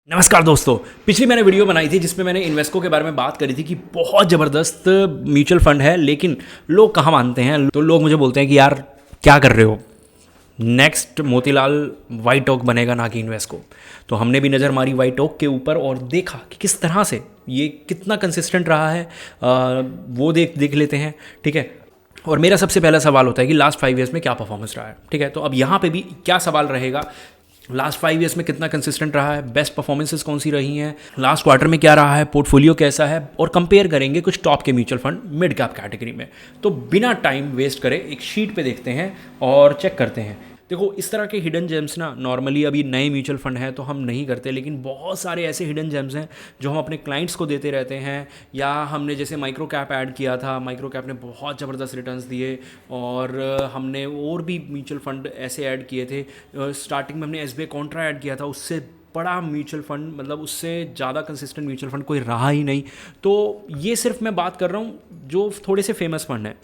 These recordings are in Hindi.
नमस्कार दोस्तों। पिछली मैंने वीडियो बनाई थी जिसमें मैंने इन्वेस्को के बारे में बात करी थी कि बहुत ज़बरदस्त म्यूचुअल फंड है, लेकिन लोग कहाँ मानते हैं। तो लोग मुझे बोलते हैं कि यार क्या कर रहे हो, नेक्स्ट मोतीलाल वाइट ओक बनेगा ना कि इन्वेस्को। तो हमने भी नज़र मारी वाइट ओक के ऊपर और देखा कि किस तरह से ये कितना कंसिस्टेंट रहा है। वो देख लेते हैं, ठीक है। और मेरा सबसे पहला सवाल होता है कि लास्ट 5 ईयर्स में क्या परफॉर्मेंस रहा है, ठीक है। तो अब यहाँ पे भी क्या सवाल रहेगा, लास्ट 5 ईयर्स में कितना कंसिस्टेंट रहा है, बेस्ट परफॉर्मेंसेस कौन सी रही हैं, लास्ट क्वार्टर में क्या रहा है, पोर्टफोलियो कैसा है, और कंपेयर करेंगे कुछ टॉप के mutual fund mid cap category में। तो बिना टाइम वेस्ट करे एक शीट पे देखते हैं और चेक करते हैं। देखो, इस तरह के हिडन जेम्स ना नॉर्मली अभी नए म्यूचुअल फंड हैं तो हम नहीं करते, लेकिन बहुत सारे ऐसे हिडन जेम्स हैं जो हम अपने क्लाइंट्स को देते रहते हैं। या हमने जैसे माइक्रो कैप ऐड किया था, माइक्रो कैप ने बहुत ज़बरदस्त रिटर्न्स दिए। और हमने और भी म्यूचुअल फंड ऐसे ऐड किए थे। स्टार्टिंग में हमने एसबीआई कॉन्ट्रा ऐड किया था, उससे बड़ा म्यूचुअल फंड, मतलब उससे ज़्यादा कंसिस्टेंट म्यूचुअल फंड कोई रहा ही नहीं। तो ये सिर्फ मैं बात कर रहा हूँ जो थोड़े से फेमस फंड हैं।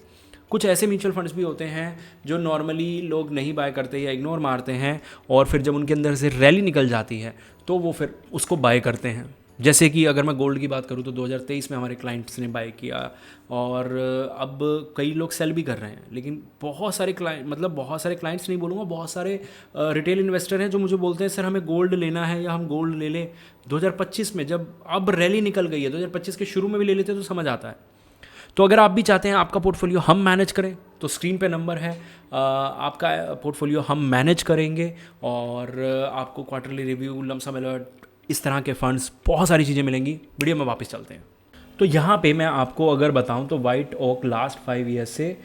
कुछ ऐसे म्यूचुअल फंड्स भी होते हैं जो नॉर्मली लोग नहीं बाय करते या इग्नोर मारते हैं, और फिर जब उनके अंदर से रैली निकल जाती है तो वो फिर उसको बाय करते हैं। जैसे कि अगर मैं गोल्ड की बात करूँ तो 2023 में हमारे क्लाइंट्स ने बाय किया, और अब कई लोग सेल भी कर रहे हैं। लेकिन बहुत सारे क्लाइंट्स नहीं बोलूँगा, बहुत सारे रिटेल इन्वेस्टर हैं जो मुझे बोलते हैं सर हमें गोल्ड लेना है या हम गोल्ड ले लें 2025 में, जब अब रैली निकल गई है। 2025 के शुरू में भी ले लेते तो समझ आता है। तो अगर आप भी चाहते हैं आपका पोर्टफोलियो हम मैनेज करें तो स्क्रीन पे नंबर है, आपका पोर्टफोलियो हम मैनेज करेंगे। और आपको क्वार्टरली रिव्यू, लमसम अलर्ट, इस तरह के फंड्स, बहुत सारी चीज़ें मिलेंगी। वीडियो में वापस चलते हैं। तो यहाँ पे मैं आपको अगर बताऊँ तो वाइट ओक लास्ट 5 ईयर्स से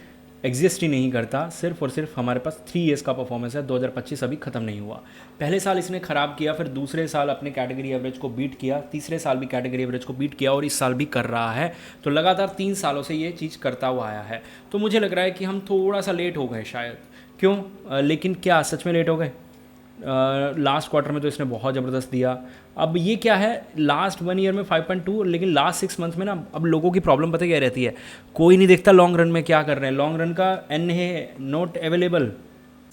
एग्जिस्ट ही नहीं करता। सिर्फ और सिर्फ हमारे पास 3 ईयर्स का परफॉर्मेंस है। 2025 अभी ख़त्म नहीं हुआ। पहले साल इसने ख़राब किया, फिर दूसरे साल अपने कैटेगरी एवरेज को बीट किया, तीसरे साल भी कैटेगरी एवरेज को बीट किया, और इस साल भी कर रहा है। तो लगातार 3 सालों से ये चीज़ करता हुआ आया है। तो मुझे लग रहा है कि हम थोड़ा सा लेट हो गए शायद। क्यों? लेकिन क्या सच में लेट हो गए? लास्ट क्वार्टर में तो इसने बहुत ज़बरदस्त दिया। अब ये क्या है, लास्ट 1 ईयर में 5.2, लेकिन लास्ट 6 मंथ में ना अब लोगों की प्रॉब्लम पता क्या रहती है, कोई नहीं देखता लॉन्ग रन में क्या कर रहे हैं। लॉन्ग रन का एन है नॉट अवेलेबल,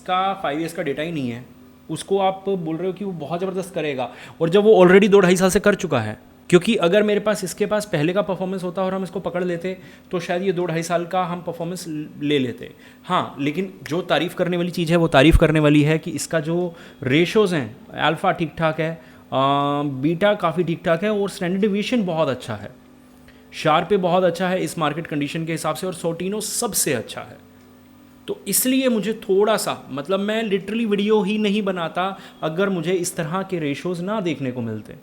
का 5 ईयर्स का डेटा ही नहीं है। उसको आप बोल रहे हो कि वो बहुत ज़बरदस्त करेगा, और जब वो ऑलरेडी 2-2.5 साल से कर चुका है। क्योंकि अगर मेरे पास इसके पास पहले का परफॉर्मेंस होता और हम इसको पकड़ लेते तो शायद ये 2-2.5 साल का हम परफॉर्मेंस ले लेते। हाँ, लेकिन जो तारीफ़ करने वाली चीज़ है वो तारीफ़ करने वाली है कि इसका जो रेशोज़ हैं, अल्फ़ा ठीक ठाक है, बीटा काफ़ी ठीक ठाक है, और स्टैंडर्ड डिवीएशन बहुत अच्छा है, शार्प पे बहुत अच्छा है इस मार्केट कंडीशन के हिसाब से, और सोटिनो सबसे अच्छा है। तो इसलिए मुझे थोड़ा सा, मतलब मैं लिटरली वीडियो ही नहीं बनाता अगर मुझे इस तरह के रेशोज़ ना देखने को मिलते,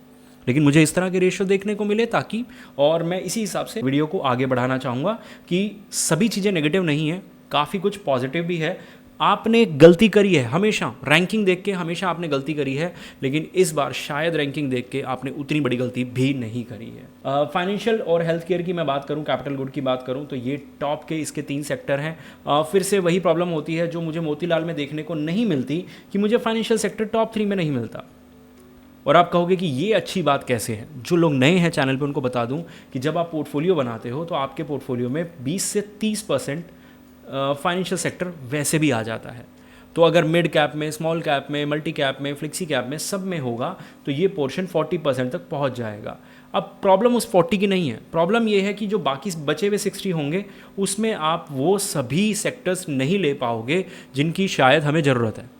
लेकिन मुझे इस तरह के रेशो देखने को मिले ताकि, और मैं इसी हिसाब से वीडियो को आगे बढ़ाना चाहूँगा कि सभी चीज़ें नेगेटिव नहीं है, काफ़ी कुछ पॉजिटिव भी है। आपने गलती करी है हमेशा, रैंकिंग देख के हमेशा आपने गलती करी है, लेकिन इस बार शायद रैंकिंग देख के आपने उतनी बड़ी गलती भी नहीं करी है। फाइनेंशियल और हेल्थ केयर की मैं बात करूं, कैपिटल गुड की बात करूं, तो ये टॉप के इसके 3 सेक्टर हैं। फिर से वही प्रॉब्लम होती है जो मुझे मोतीलाल में देखने को नहीं मिलती, कि मुझे फाइनेंशियल सेक्टर टॉप 3 में नहीं मिलता। और आप कहोगे कि ये अच्छी बात कैसे है। जो लोग नए हैं चैनल पे उनको बता दूं कि जब आप पोर्टफोलियो बनाते हो तो आपके पोर्टफोलियो में 20 से 30% फाइनेंशियल सेक्टर वैसे भी आ जाता है। तो अगर मिड कैप में, स्मॉल कैप में, मल्टी कैप में, फ्लेक्सी कैप में, सब में होगा तो ये पोर्शन 40% तक पहुंच जाएगा। अब प्रॉब्लम उस 40 की नहीं है, प्रॉब्लम ये है कि जो बाकी बचे हुए 60 होंगे उसमें आप वो सभी सेक्टर्स नहीं ले पाओगे जिनकी शायद हमें ज़रूरत है।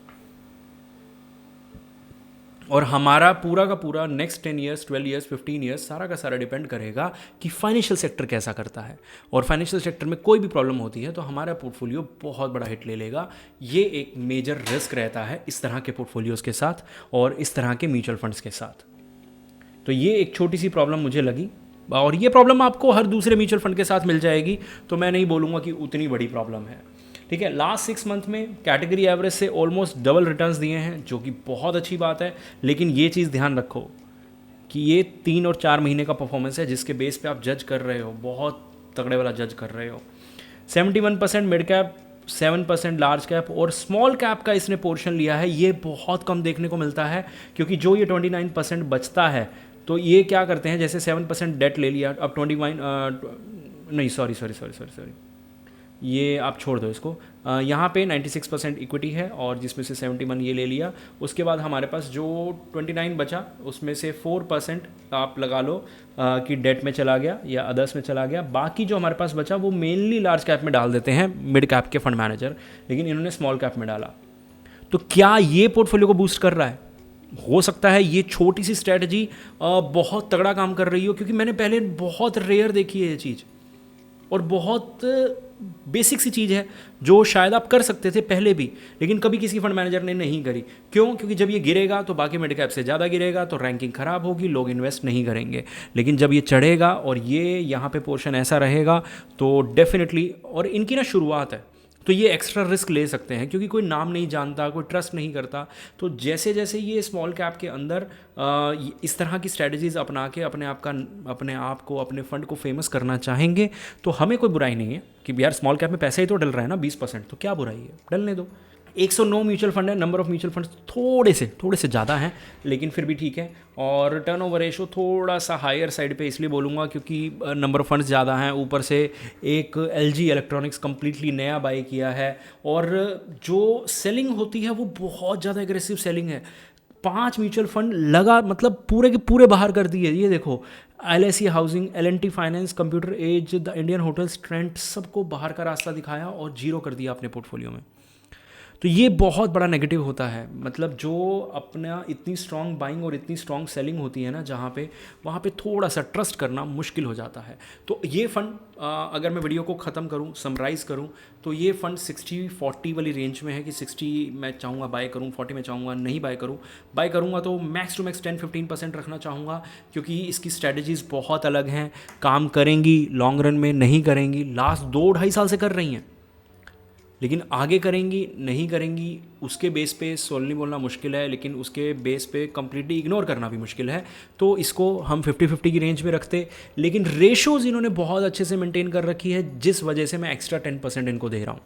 और हमारा पूरा का पूरा नेक्स्ट 10 ईयर्स, 12 ईयर्स, 15 ईयर्स सारा का सारा डिपेंड करेगा कि फाइनेंशियल सेक्टर कैसा करता है। और फाइनेंशियल सेक्टर में कोई भी प्रॉब्लम होती है तो हमारा पोर्टफोलियो बहुत बड़ा हिट ले लेगा। ये एक मेजर रिस्क रहता है इस तरह के पोर्टफोलियोज़ के साथ और इस तरह के म्यूचुअल फंड्स के साथ। तो ये एक छोटी सी प्रॉब्लम मुझे लगी, और ये प्रॉब्लम आपको हर दूसरे म्यूचुअल फंड के साथ मिल जाएगी, तो मैं नहीं बोलूँगा कि उतनी बड़ी प्रॉब्लम है। ठीक है, लास्ट 6 मंथ में कैटेगरी एवरेज से ऑलमोस्ट डबल रिटर्न्स दिए हैं, जो कि बहुत अच्छी बात है। लेकिन ये चीज़ ध्यान रखो कि ये 3 और 4 महीने का परफॉर्मेंस है जिसके बेस पे आप जज कर रहे हो, बहुत तगड़े वाला जज कर रहे हो। 71% मिड कैप, 7% लार्ज कैप और स्मॉल कैप का इसने पोर्शन लिया है। ये बहुत कम देखने को मिलता है, क्योंकि जो ये 29% बचता है तो ये क्या करते हैं, जैसे 7% डेट ले लिया, अब 21 नहीं, सॉरी, ये आप छोड़ दो इसको। यहाँ पे 96% इक्विटी है और जिसमें से 71 ये ले लिया। उसके बाद हमारे पास जो 29 बचा उसमें से 4% आप लगा लो कि डेट में चला गया या अदर्स में चला गया। बाकी जो हमारे पास बचा वो मेनली लार्ज कैप में डाल देते हैं मिड कैप के फंड मैनेजर, लेकिन इन्होंने स्मॉल कैप में डाला। तो क्या ये पोर्टफोलियो को बूस्ट कर रहा है? हो सकता है ये छोटी सी स्ट्रैटेजी बहुत तगड़ा काम कर रही हो, क्योंकि मैंने पहले बहुत रेयर देखी है ये चीज़ और बहुत बेसिक सी चीज़ है जो शायद आप कर सकते थे पहले भी, लेकिन कभी किसी फंड मैनेजर ने नहीं करी। क्यों? क्योंकि जब ये गिरेगा तो बाकी मिड कैप से ज़्यादा गिरेगा, तो रैंकिंग ख़राब होगी, लोग इन्वेस्ट नहीं करेंगे। लेकिन जब ये चढ़ेगा और ये यहाँ पे पोर्शन ऐसा रहेगा तो डेफिनेटली, और इनकी ना शुरुआत है तो ये एक्स्ट्रा रिस्क ले सकते हैं, क्योंकि कोई नाम नहीं जानता, कोई ट्रस्ट नहीं करता। तो जैसे जैसे ये स्मॉल कैप के अंदर इस तरह की स्ट्रैटेजीज अपना के अपने आप को अपने फंड को फेमस करना चाहेंगे तो हमें कोई बुराई नहीं है कि यार स्मॉल कैप में पैसा ही तो डल रहा है ना 20%, तो क्या बुराई है, डलने दो। 109 म्यूचुअल फंड है, नंबर ऑफ म्यूचुअल फंड थोड़े से ज़्यादा हैं लेकिन फिर भी ठीक है। और टर्नओवर रेशो थोड़ा सा हायर साइड पे इसलिए बोलूँगा क्योंकि नंबर ऑफ फंड्स ज़्यादा हैं, ऊपर से एक LG इलेक्ट्रॉनिक्स कम्प्लीटली नया बाई किया है और जो सेलिंग होती है वो बहुत ज़्यादा एग्रेसिव सेलिंग है। 5 म्यूचुअल फंड लगा मतलब पूरे के पूरे बाहर कर दिए। ये देखो LIC housing, L&T finance, computer age, the Indian hotels, trend, सबको बाहर का रास्ता दिखाया और जीरो कर दिया अपने पोर्टफोलियो में। तो ये बहुत बड़ा नेगेटिव होता है। मतलब जो अपना इतनी स्ट्रॉन्ग बाइंग और इतनी स्ट्रॉन्ग सेलिंग होती है ना जहाँ पे, वहाँ पे थोड़ा सा ट्रस्ट करना मुश्किल हो जाता है। तो ये फ़ंड अगर मैं वीडियो को ख़त्म करूँ, समराइज़ करूँ, तो ये फ़ंड 60-40 वाली रेंज में है कि 60 मैं चाहूँगा बाय करूँ, 40 में चाहूँगा नहीं बाय करूँ। बाय करूँगा तो मैक्स टू मैक्स 10-15% रखना चाहूँगा, क्योंकि इसकी स्ट्रैटेजीज़ बहुत अलग हैं, काम करेंगी, लॉन्ग रन में नहीं करेंगी। लास्ट 2-2.5 साल से कर रही हैं, लेकिन आगे करेंगी नहीं करेंगी उसके बेस पे सोलनी बोलना मुश्किल है, लेकिन उसके बेस पे कम्प्लीटली इग्नोर करना भी मुश्किल है। तो इसको हम 50-50 की रेंज में रखते, लेकिन रेशोज़ इन्होंने बहुत अच्छे से मेंटेन कर रखी है, जिस वजह से मैं एक्स्ट्रा 10% इनको दे रहा हूँ।